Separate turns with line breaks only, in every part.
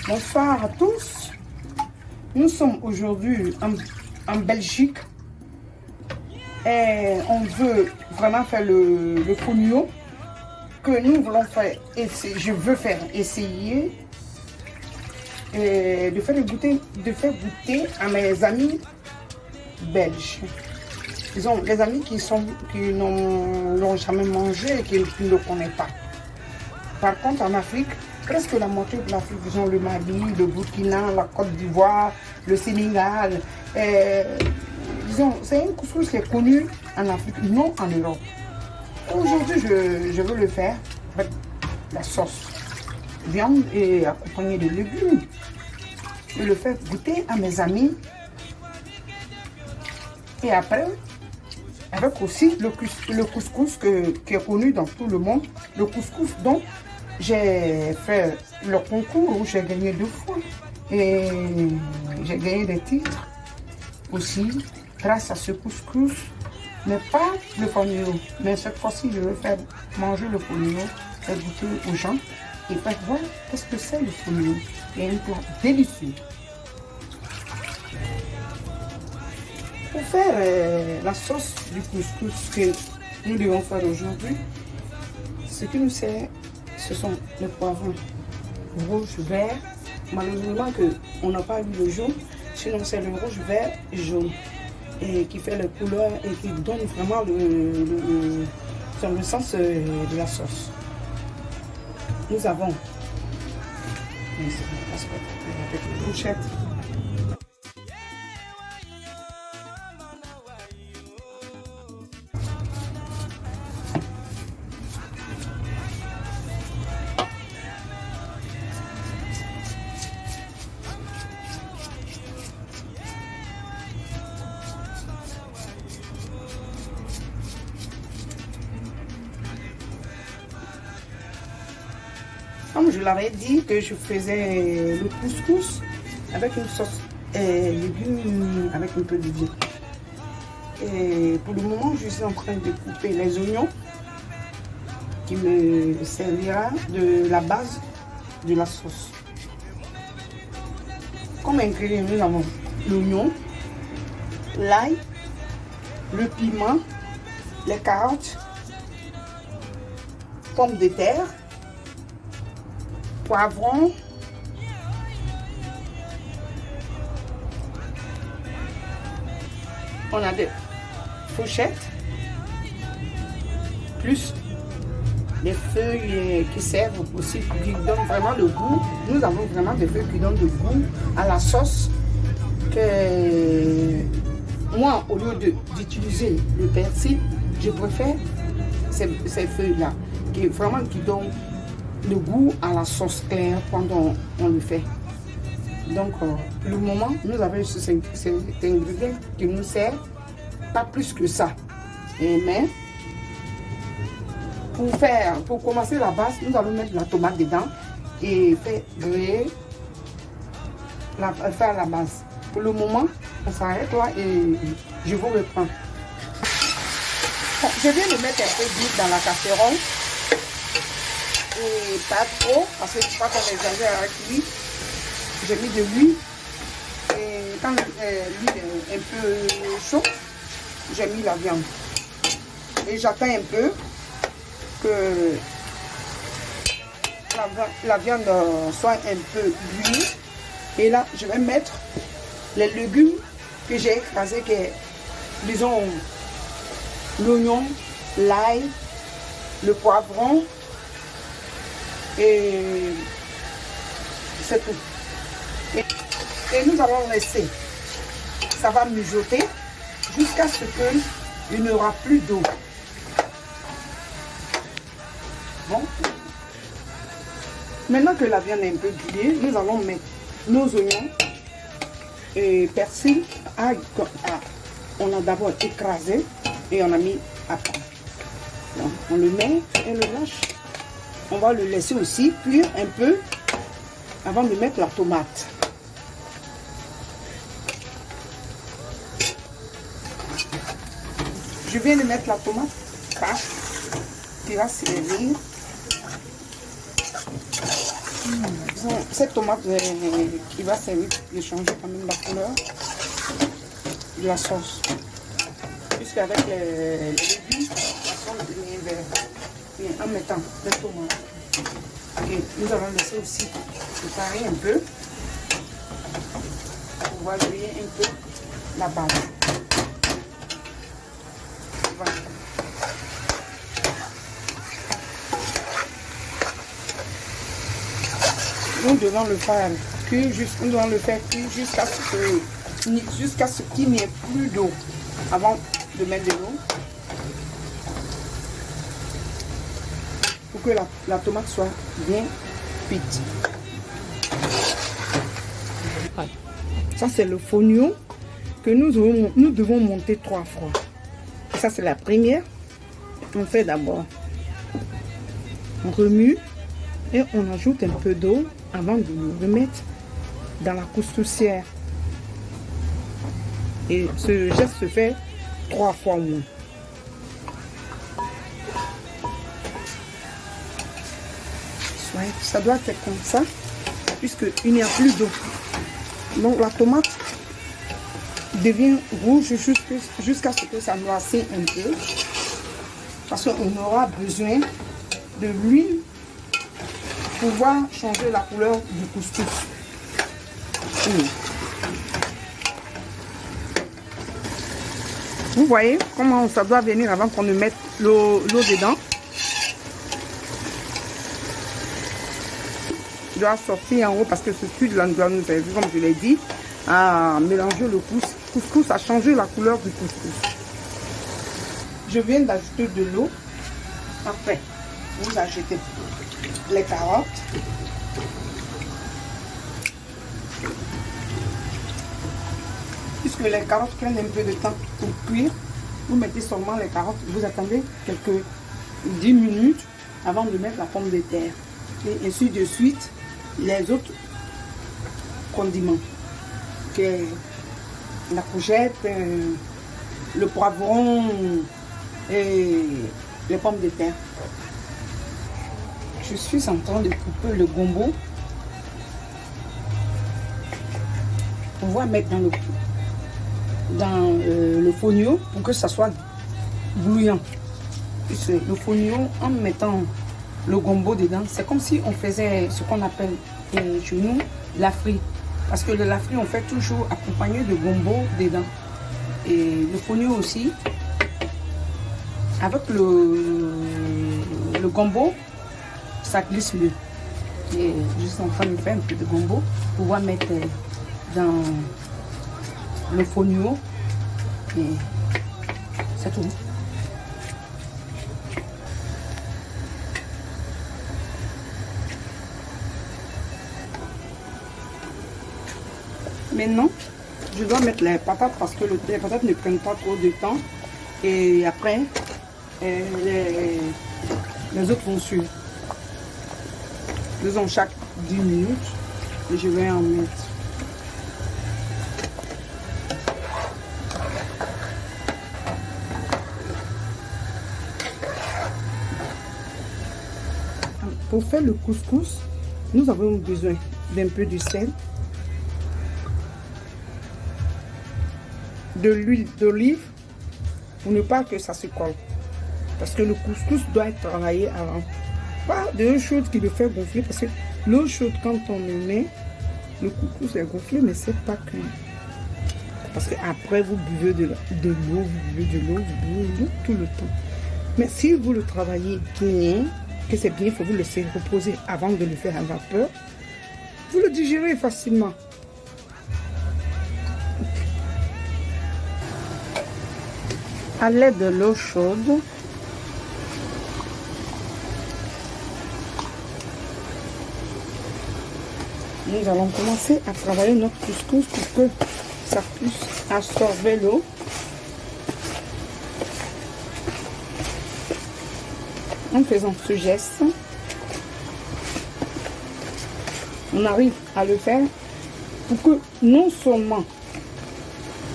Bonsoir à tous. Nous sommes aujourd'hui en Belgique et on veut vraiment faire le fonio que nous voulons faire. Je veux faire essayer et de faire goûter à mes amis belges. Disons, les amis qui n'ont jamais mangé et qui ne le connaissent pas. Par contre, en Afrique, presque la moitié de l'Afrique, disons le Mali, le Burkina, la Côte d'Ivoire, le Sénégal. Disons, c'est un couscous qui est connu en Afrique, non en Europe. Aujourd'hui, je veux le faire avec la sauce viande et accompagné de légumes. Je le faire goûter à mes amis. Et après, avec aussi le couscous qui est connu dans tout le monde. Le couscous dont j'ai fait le concours où j'ai gagné 2 fois. Et j'ai gagné des titres aussi grâce à ce couscous. Mais pas le fonio. Mais cette fois-ci, je veux faire manger le fonio, faire goûter aux gens et faire voir qu'est-ce que c'est le fonio. C'est un plat délicieux. Pour faire la sauce du couscous que nous devons faire aujourd'hui, ce qui nous sert, ce sont les poivrons rouge, vert. Malheureusement on n'a pas eu le jaune, sinon c'est le rouge, vert et jaune. Et qui fait les couleurs et qui donne vraiment le sens de la sauce. Nous avons avec une fourchette. Comme je l'avais dit que je faisais le couscous avec une sauce et légumes avec un peu de viande. Et pour le moment, je suis en train de couper les oignons qui me servira de la base de la sauce. Comme ingrédients, nous avons l'oignon, l'ail, le piment, les carottes, pommes de terre, poivron, on a des fourchettes, plus des feuilles qui servent aussi, qui donnent vraiment le goût. Nous avons vraiment des feuilles qui donnent le goût à la sauce. Que moi, au lieu d'utiliser le persil, je préfère ces feuilles-là, qui donnent le goût à la sauce claire quand on le fait. Donc, pour le moment, nous avons cet ingrédient qui nous sert, pas plus que ça. Mais pour commencer la base, nous allons mettre la tomate dedans et faire griller, faire la base. Pour le moment, on s'arrête là et je vous reprends. Bon, je viens de mettre un peu d'huile dans la casserole. Et pas trop, parce que je ne sais pas qu'on exagère avec l'huile. J'ai mis de l'huile. Et quand l'huile est un peu chaude, j'ai mis la viande. Et j'attends un peu que la viande soit un peu bouillie. Et là, je vais mettre les légumes que j'ai écrasés, qui est, disons, l'oignon, l'ail, le poivron. Et c'est tout. Et nous allons laisser, ça va mijoter jusqu'à ce qu'il n'y aura plus d'eau. Bon. Maintenant que la viande est un peu grillée, nous allons mettre nos oignons et persil. On a d'abord écrasé et on a mis à part. Donc, on le met et le lâche. On va le laisser aussi cuire un peu avant de mettre la tomate. Je viens de mettre la tomate qui va servir. Cette tomate qui va servir de changer quand même la couleur de la sauce. Puisqu'avec les légumes, la sauce devient vert. Et en mettant les tomates. Et nous allons laisser aussi séparer un peu pour pouvoir griller un peu la base. Voilà. Nous devons le faire cuire, nous devons le faire cuire jusqu'à ce qu'il n'y ait plus d'eau avant de mettre de l'eau. Pour que la tomate soit bien cuite. Ça c'est le fonio que nous devons monter 3 fois. Et ça c'est la première. On fait d'abord, on remue et on ajoute un peu d'eau avant de le remettre dans la couscoussière. Et ce geste se fait 3 fois au moins. Ouais, ça doit être comme ça, puisqu'il n'y a plus d'eau. Donc la tomate devient rouge jusqu'à ce que ça noircisse un peu. Parce qu'on aura besoin de l'huile pour pouvoir changer la couleur du couscous. Vous voyez comment ça doit venir avant qu'on ne mette l'eau dedans. Doit sortir en haut parce que ce sud là doit nous servir, comme je l'ai dit, à mélanger le couscous, à changer la couleur du couscous. Je viens d'ajouter de l'eau. Après, vous ajoutez les carottes. Puisque les carottes prennent un peu de temps pour cuire, vous mettez seulement les carottes, vous attendez quelques 10 minutes avant de mettre la pomme de terre. Et ainsi de suite, les autres condiments, que la courgette, le poivron et les pommes de terre. Je suis en train de couper le gombo pour pouvoir mettre dans le fonio pour que ça soit bouillant. Le fonio, en mettant le gombo dedans, c'est comme si on faisait ce qu'on appelle chez nous la frite. Parce que le lafri, on fait toujours accompagné de gombo dedans. Et le fonio aussi, avec le gombo, ça glisse mieux. Et juste en train de faire un peu de gombo pour pouvoir mettre dans le fonio. Et c'est tout. Maintenant, je dois mettre les patates parce que les patates ne prennent pas trop de temps. Et après, les autres vont suivre. Faisons chaque 10 minutes et je vais en mettre. Pour faire le couscous, nous avons besoin d'un peu de sel, de l'huile d'olive pour ne pas que ça se colle. Parce que le couscous doit être travaillé avant. Pas de l'eau chaude qui le fait gonfler parce que l'eau chaude, quand on le met, le couscous est gonflé, mais c'est pas cuit. Parce qu'après, vous buvez de l'eau, vous buvez de l'eau, vous buvez de l'eau tout le temps. Mais si vous le travaillez bien, que c'est bien, il faut vous laisser reposer avant de le faire à vapeur. Vous le digérez facilement. À l'aide de l'eau chaude, nous allons commencer à travailler notre couscous pour que ça puisse absorber l'eau. En faisant ce geste, on arrive à le faire pour que non seulement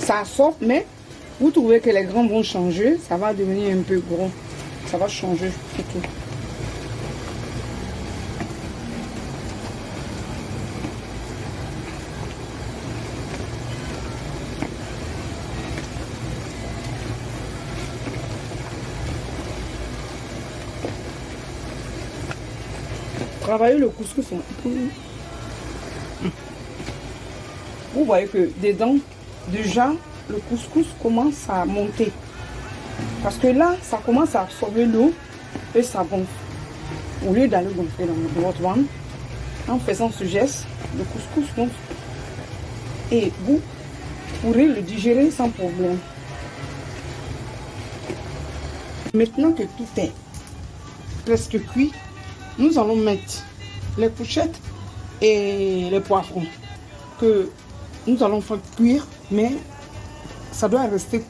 ça absorbe, mais vous trouvez que les grains vont changer, ça va devenir un peu gros, ça va changer tout. travailler le couscous. Vous voyez que dedans, déjà, le couscous commence à monter. Parce que là, ça commence à absorber l'eau et ça gonfle. Au lieu d'aller gonfler dans votre ventre, en faisant ce geste, le couscous gonfle. Et vous pourrez le digérer sans problème. Maintenant que tout est presque cuit, nous allons mettre les pochettes et les poivrons que nous allons faire cuire, mais ça doit rester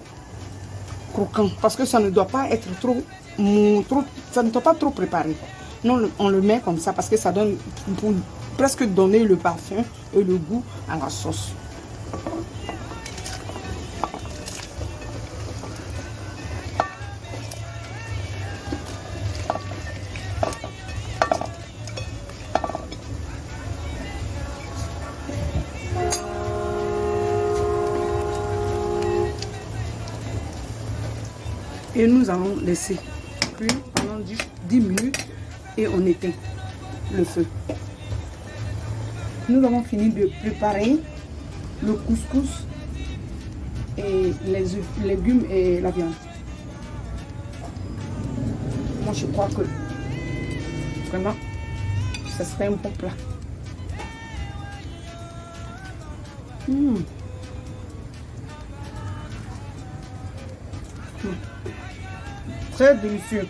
croquant parce que ça ne doit pas être ça ne doit pas trop préparé. Non, on le met comme ça parce que ça donne pour presque donner le parfum et le goût à la sauce. Et nous allons laisser cuire pendant 10 minutes et on éteint le feu. Nous avons fini de préparer le couscous et les légumes et la viande. Moi je crois que vraiment ce serait un bon plat. Très délicieux,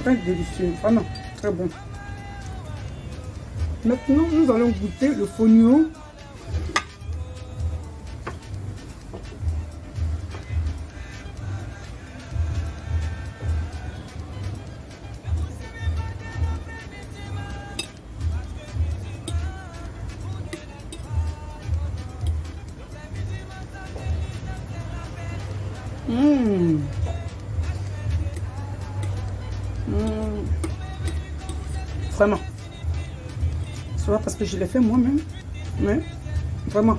très délicieux, vraiment très bon. Maintenant nous allons goûter le fonio. Vraiment. C'est pas parce que je l'ai fait moi-même, mais vraiment.